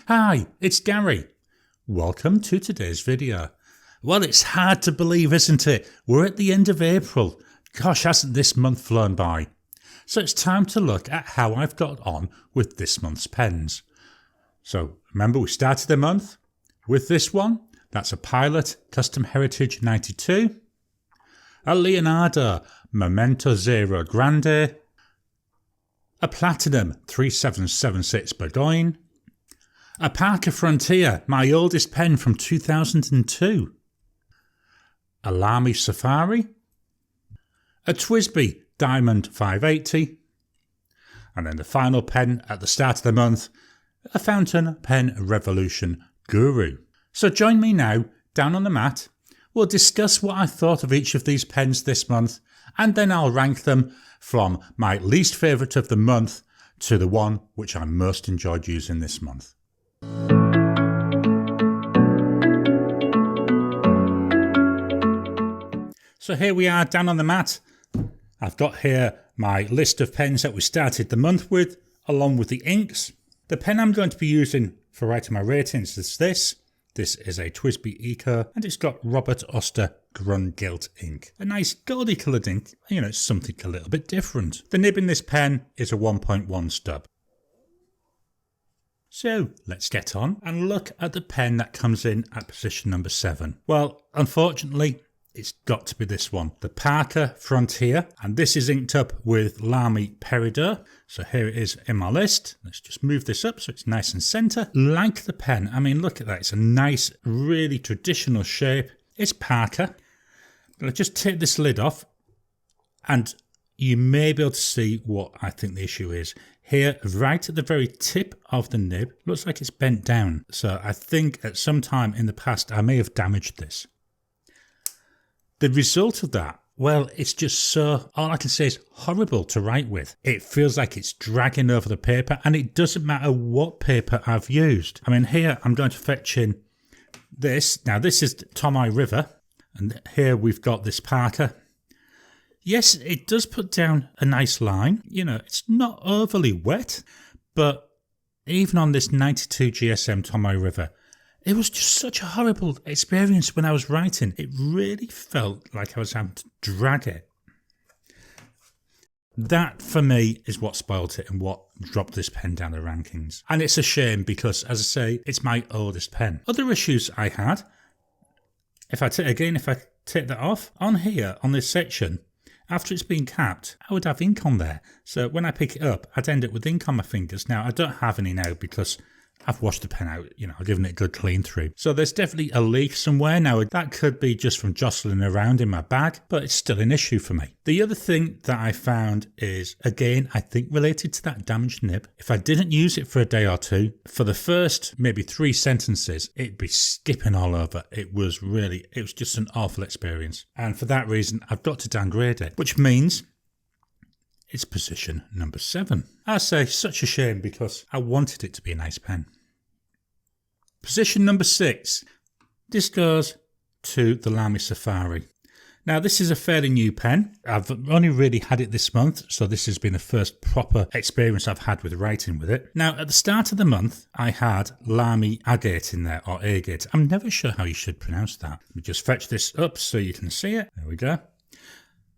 Hi, it's Gary. Welcome to today's video. Well, it's hard to believe, isn't it? We're at the end of April. Gosh, hasn't this month flown by? So it's time to look at how I've got on with this month's pens. So remember, we started the month with this one. That's a Pilot Custom Heritage 92. A Leonardo Momento Zero Grande. A Platinum 3776 Bourgogne. A Parker Frontier, my oldest pen from 2002. A Lamy Safari. A Twisty Diamond 580. And then the final pen at the start of the month, a Fountain Pen Revolution Guru. So join me now down on the mat. We'll discuss what I thought of each of these pens this month, and then I'll rank them from my least favourite of the month to the one which I most enjoyed using this month. So here we are down on the mat. I've got here my list of pens that we started the month with, along with the inks. The pen I'm going to be using for writing my ratings is this. This is a TWSBI Eco, and it's got Robert Oster Grun Gilt ink. A nice goldy coloured ink, you know, it's something a little bit different. The nib in this pen is a 1.1 stub. So let's get on and look at the pen that comes in at position number 7. Well, unfortunately, it's got to be this one, the Parker Frontier, and this is inked up with Lamy Peridot. So here it is in my list. Let's just move this up so it's nice and centre. Like the pen, I mean, look at that. It's a nice, really traditional shape. It's Parker. I'm going to just take this lid off and you may be able to see what I think the issue is. Here, right at the very tip of the nib, looks like it's bent down. So I think at some time in the past I may have damaged this. The result of that, well, it's just so, all I can say is horrible to write with. It feels like it's dragging over the paper, and it doesn't matter what paper I've used. I mean, here I'm going to fetch in this. Now, this is Tomoe River, and here we've got this Parker. Yes, it does put down a nice line. You know, it's not overly wet, but even on this 92 GSM Tomoe River, it was just such a horrible experience when I was writing. It really felt like I was having to drag it. That, for me, is what spoilt it and what dropped this pen down the rankings. And it's a shame because, as I say, it's my oldest pen. Other issues I had, if I take that off, on here, on this section, after it's been capped, I would have ink on there. So when I pick it up, I'd end up with ink on my fingers. Now, I don't have any now because I've washed the pen out, you know, I've given it a good clean through. So there's definitely a leak somewhere. Now, that could be just from jostling around in my bag, but it's still an issue for me. The other thing that I found is, again, I think related to that damaged nib. If I didn't use it for a day or two, for the first maybe 3 sentences, it'd be skipping all over. It was just an awful experience. And for that reason, I've got to downgrade it, which means it's position number 7. I say such a shame because I wanted it to be a nice pen. Position number 6. This goes to the Lamy Safari. Now this is a fairly new pen. I've only really had it this month, so this has been the first proper experience I've had with writing with it. Now at the start of the month I had Lamy Agate in there, or Agate. I'm never sure how you should pronounce that. Let me just fetch this up so you can see it. There we go.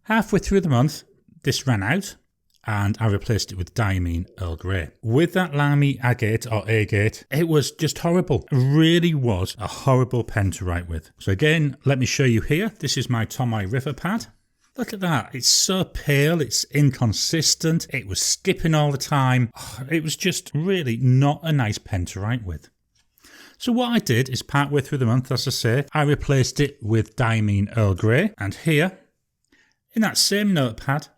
Halfway through the month this ran out, and I replaced it with Diamine Earl Grey. With that Lamy Agate or Agate, it was just horrible. It really was a horrible pen to write with. So again, let me show you here. This is my Tomoe River pad. Look at that. It's so pale. It's inconsistent. It was skipping all the time. It was just really not a nice pen to write with. So what I did is partway through the month, as I say, I replaced it with Diamine Earl Grey. And here, in that same notepad,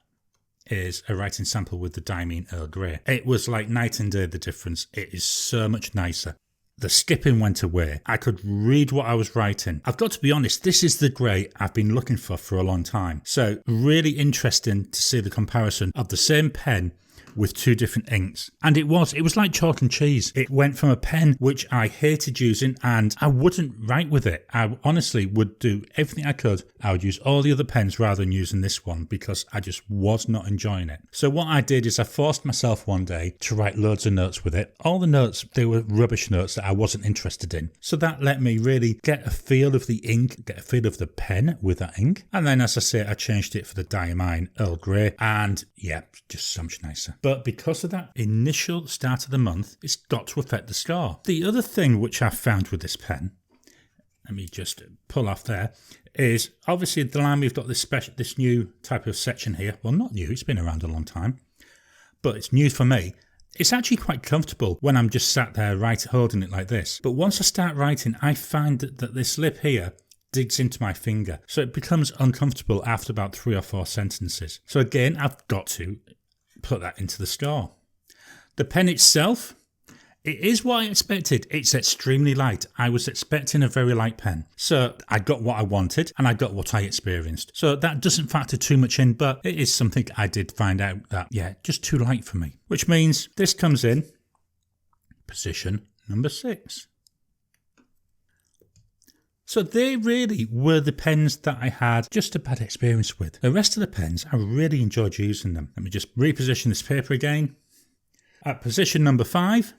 is a writing sample with the Diamine Earl Grey. It was like night and day the difference. It is so much nicer. The skipping went away. I could read what I was writing. I've got to be honest, this is the grey I've been looking for a long time. So really interesting to see the comparison of the same pen with 2 different inks. And it was like chalk and cheese. It went from a pen which I hated using and I wouldn't write with it. I honestly would do everything I could. I would use all the other pens rather than using this one because I just was not enjoying it. So what I did is I forced myself one day to write loads of notes with it. All the notes, they were rubbish notes that I wasn't interested in. So that let me really get a feel of the ink, get a feel of the pen with that ink. And then, as I say, I changed it for the Diamine Earl Grey, and yeah, just so much nicer. But because of that initial start of the month, it's got to affect the score. The other thing which I found with this pen, let me just pull off there, is obviously the Lamy have got this new type of section here. Well, not new, it's been around a long time, but it's new for me. It's actually quite comfortable when I'm just sat there holding it like this. But once I start writing, I find that this lip here digs into my finger. So it becomes uncomfortable after about 3 or 4 sentences. So again, I've got to put that into the score. The pen itself, it is what I expected. It's extremely light. I was expecting a very light pen. So I got what I wanted and I got what I experienced. So that doesn't factor too much in, but it is something I did find out that, yeah, just too light for me. Which means this comes in position number 6. So they really were the pens that I had just a bad experience with. The rest of the pens, I really enjoyed using them. Let me just reposition this paper again. At position number 5,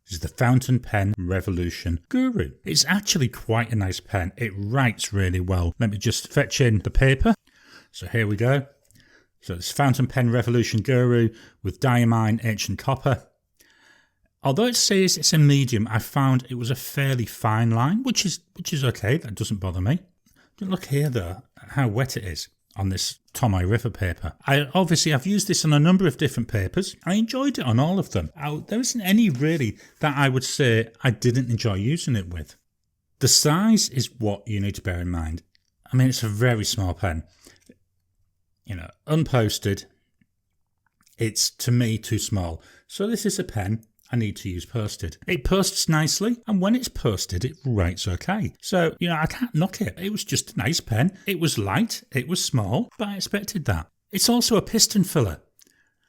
is the Fountain Pen Revolution Guru. It's actually quite a nice pen. It writes really well. Let me just fetch in the paper. So here we go. So it's Fountain Pen Revolution Guru with Diamine Ancient Copper. Although it says it's a medium, I found it was a fairly fine line, which is okay. That doesn't bother me. Look here though, how wet it is on this Tomoe River paper. I've used this on a number of different papers. I enjoyed it on all of them. There isn't any really that I would say I didn't enjoy using it with. The size is what you need to bear in mind. I mean, it's a very small pen. You know, unposted, it's to me too small. So this is a pen I need to use posted. It posts nicely, and when it's posted, it writes okay. So, you know, I can't knock it. It was just a nice pen. It was light, it was small, but I expected that. It's also a piston filler.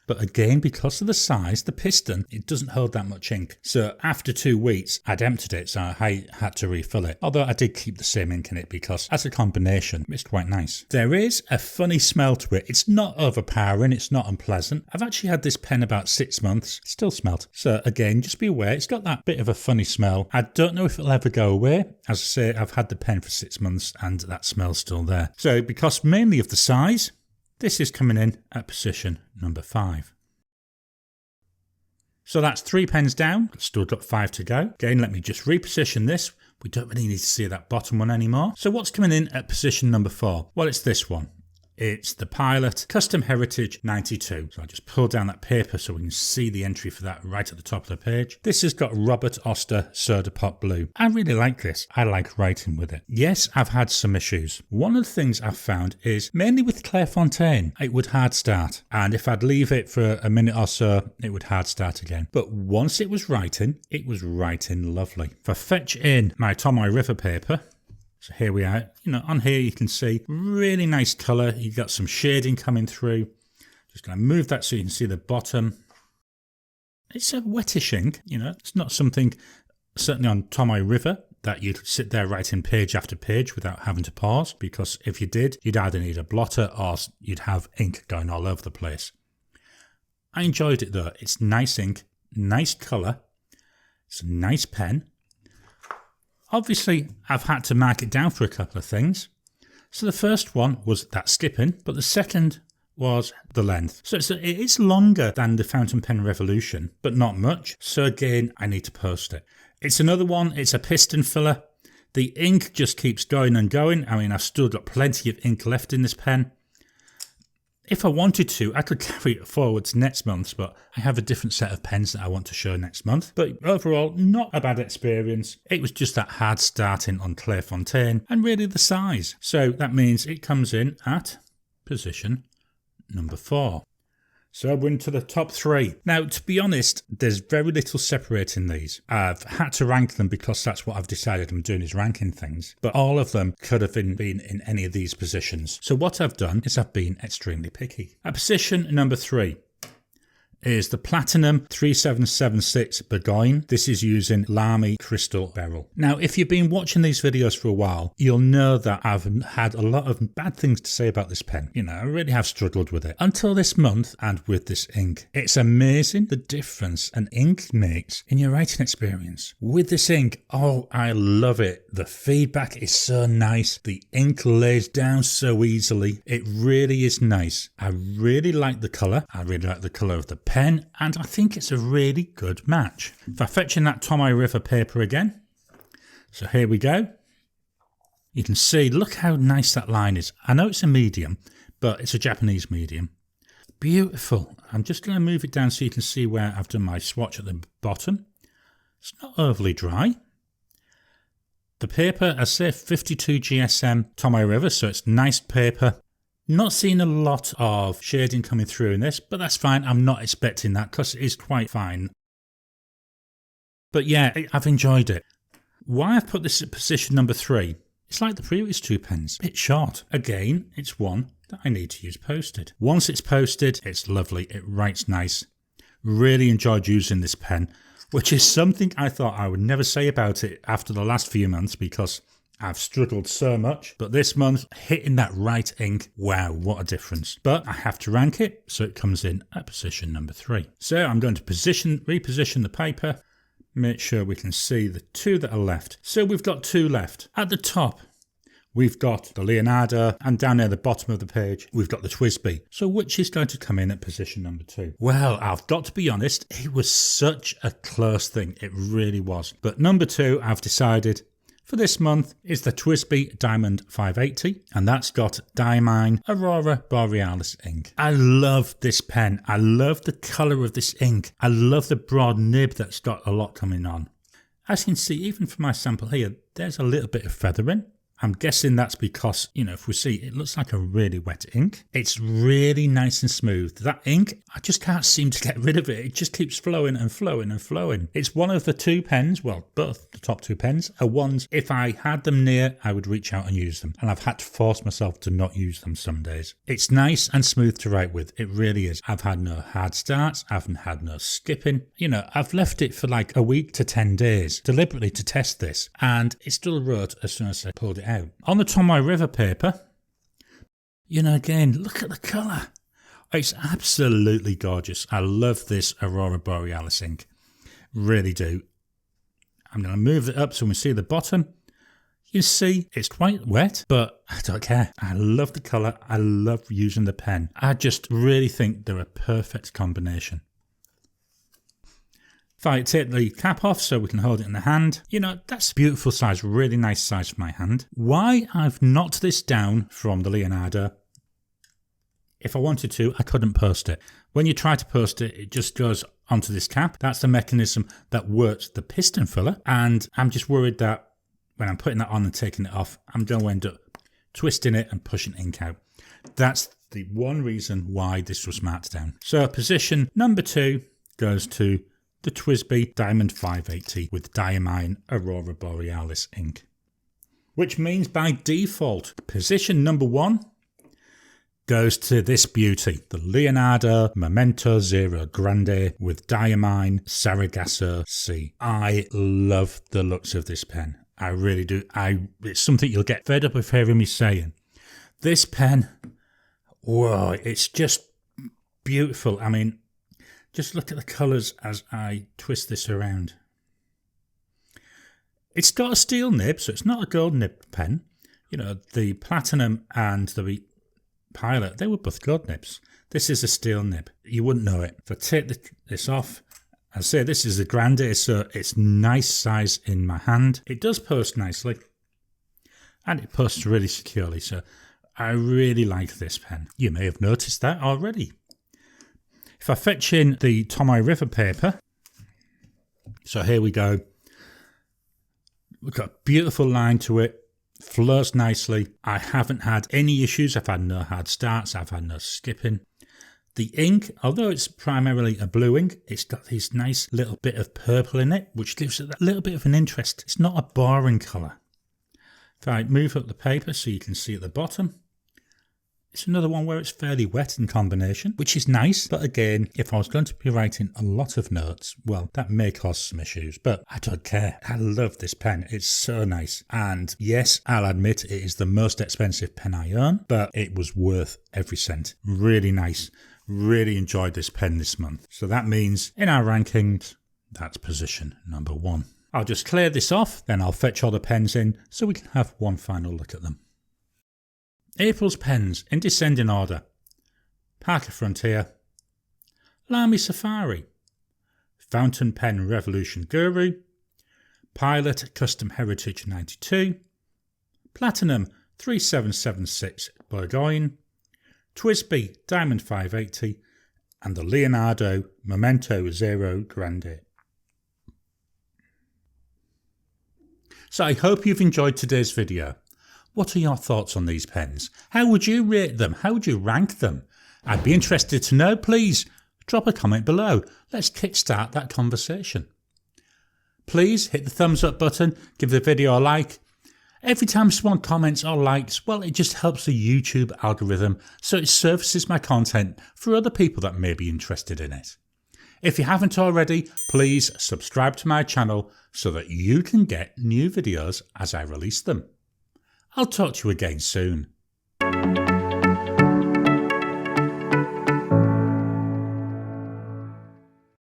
But again, because of the size, the piston, it doesn't hold that much ink. So after 2 weeks, I'd emptied it, so I had to refill it. Although I did keep the same ink in it because as a combination, it's quite nice. There is a funny smell to it. It's not overpowering, it's not unpleasant. I've actually had this pen about 6 months, still smelled. So again, just be aware, it's got that bit of a funny smell. I don't know if it'll ever go away. As I say, I've had the pen for 6 months and that smell's still there. So because mainly of the size, this is coming in at position number 5. So that's 3 pens down, still got 5 to go. Again, let me just reposition this. We don't really need to see that bottom one anymore. So what's coming in at position number 4? Well, it's this one. It's the Pilot Custom Heritage 92. So I'll just pull down that paper so we can see the entry for that right at the top of the page. This has got Robert Oster Soda Pop Blue. I really like this. I like writing with it. Yes, I've had some issues. One of the things I've found is mainly with Clairefontaine, it would hard start. And if I'd leave it for a minute or so, it would hard start again. But once it was writing lovely. If I fetch in my Tomoe River paper, so here we are, you know, on here you can see really nice colour. You've got some shading coming through. Just going to move that so you can see the bottom. It's a wettish ink, you know, it's not something, certainly on Tomoe River, that you'd sit there writing page after page without having to pause, because if you did, you'd either need a blotter or you'd have ink going all over the place. I enjoyed it though. It's nice ink, nice colour, it's a nice pen. Obviously, I've had to mark it down for a couple of things. So the first one was that skipping, but the second was the length. So it is longer than the Fountain Pen Revolution, but not much. So again, I need to post it. It's another one, it's a piston filler. The ink just keeps going and going. I mean, I've still got plenty of ink left in this pen. If I wanted to, I could carry it forwards next month, but I have a different set of pens that I want to show next month. But overall, not a bad experience. It was just that hard starting on Clairefontaine and really the size. So that means it comes in at position number 4. So we're into the top 3. Now, to be honest, there's very little separating these. I've had to rank them because that's what I've decided I'm doing, is ranking things. But all of them could have been in any of these positions. So what I've done is I've been extremely picky. At position number 3 is the Platinum 3776 Bourgogne. This is using Lamy Crystal Beryl. Now, if you've been watching these videos for a while, you'll know that I've had a lot of bad things to say about this pen. You know, I really have struggled with it. Until this month and with this ink. It's amazing the difference an ink makes in your writing experience. With this ink, oh, I love it. The feedback is so nice. The ink lays down so easily. It really is nice. I really like the colour. I really like the colour of the pen, and I think it's a really good match. If I fetch in that Tomoe River paper again, so here we go. You can see, look how nice that line is. I know it's a medium, but it's a Japanese medium. Beautiful. I'm just going to move it down so you can see where I've done my swatch at the bottom. It's not overly dry. The paper, I say 52 GSM Tomoe River, so it's nice paper. Not seeing a lot of shading coming through in this, but that's fine. I'm not expecting that because it is quite fine. But yeah, I've enjoyed it. Why I've put this at position number 3, it's like the previous 2 pens. A bit short. Again, it's one that I need to use posted. Once it's posted, it's lovely. It writes nice. Really enjoyed using this pen, which is something I thought I would never say about it after the last few months because I've struggled so much, but this month, hitting that right ink, wow, what a difference. But I have to rank it, so it comes in at position number 3. So I'm going to reposition the paper, make sure we can see the 2 that are left. So we've got 2 left. At the top, we've got the Leonardo, and down near the bottom of the page, we've got the TWSBI. So which is going to come in at position number 2? Well, I've got to be honest, it was such a close thing. It really was. But number 2, I've decided, for this month is the TWSBI Diamond 580, and that's got Diamine Aurora Borealis ink. I love this pen. I love the colour of this ink. I love the broad nib that's got a lot coming on. As you can see, even for my sample here, there's a little bit of feathering. I'm guessing that's because, you know, if we see, it looks like a really wet ink. It's really nice and smooth. That ink, I just can't seem to get rid of it. It just keeps flowing and flowing and flowing. It's one of the 2 pens, well, both the top 2 pens are ones, if I had them near, I would reach out and use them. And I've had to force myself to not use them some days. It's nice and smooth to write with. It really is. I've had no hard starts. I haven't had no skipping. You know, I've left it for like a week to 10 days deliberately to test this. And it still wrote as soon as I pulled it out. On the Tomoe River paper, you know, again, look at the colour. It's absolutely gorgeous. I love this Aurora Borealis ink. Really do. I'm going to move it up so we see the bottom. You see, it's quite wet, but I don't care. I love the colour. I love using the pen. I just really think they're a perfect combination. If I take the cap off so we can hold it in the hand, you know, that's a beautiful size, really nice size for my hand. Why I've knocked this down from the Leonardo, if I wanted to, I couldn't post it. When you try to post it, it just goes onto this cap. That's the mechanism that works the piston filler, and I'm just worried that when I'm putting that on and taking it off, I'm going to end up twisting it and pushing ink out. That's the one reason why this was marked down. So position number 2 goes to the TWSBI Diamond 580 with Diamine Aurora Borealis ink. Which means by default, position number 1 goes to this beauty, the Leonardo Momento Zero Grande with Diamine Saragossa C. I love the looks of this pen. I really do. It's something you'll get fed up of hearing me saying. This pen, whoa, it's just beautiful. I mean, just look at the colours as I twist this around. It's got a steel nib, so it's not a gold nib pen. You know, the Platinum and the Pilot, they were both gold nibs. This is a steel nib. You wouldn't know it. If I take this off, I say this is a Grande, so it's nice size in my hand. It does post nicely, and it posts really securely, so I really like this pen. You may have noticed that already. If I fetch in the Tomoe River paper, so here we go. We've got a beautiful line to it, flows nicely. I haven't had any issues. I've had no hard starts. I've had no skipping. The ink, although it's primarily a blue ink, it's got this nice little bit of purple in it, which gives it a little bit of an interest. It's not a boring colour. If I move up the paper so you can see at the bottom, it's another one where it's fairly wet in combination, which is nice. But again, if I was going to be writing a lot of notes, well, that may cause some issues, but I don't care. I love this pen. It's so nice. And yes, I'll admit it is the most expensive pen I own, but it was worth every cent. Really nice. Really enjoyed this pen this month. So that means in our rankings, that's position number 1. I'll just clear this off, then I'll fetch all the pens in so we can have one final look at them. April's pens in descending order: Parker Frontier, Lamy Safari, Fountain Pen Revolution Guru, Pilot Custom Heritage 92, Platinum 3776 Bourgogne, TWSBI Diamond 580, and the Leonardo Momento Zero Grande. So I hope you've enjoyed today's video. What are your thoughts on these pens? How would you rate them? How would you rank them? I'd be interested to know. Please drop a comment below. Let's kickstart that conversation. Please hit the thumbs up button, give the video a like. Every time someone comments or likes, well, it just helps the YouTube algorithm, so it surfaces my content for other people that may be interested in it. If you haven't already, please subscribe to my channel so that you can get new videos as I release them. I'll talk to you again soon.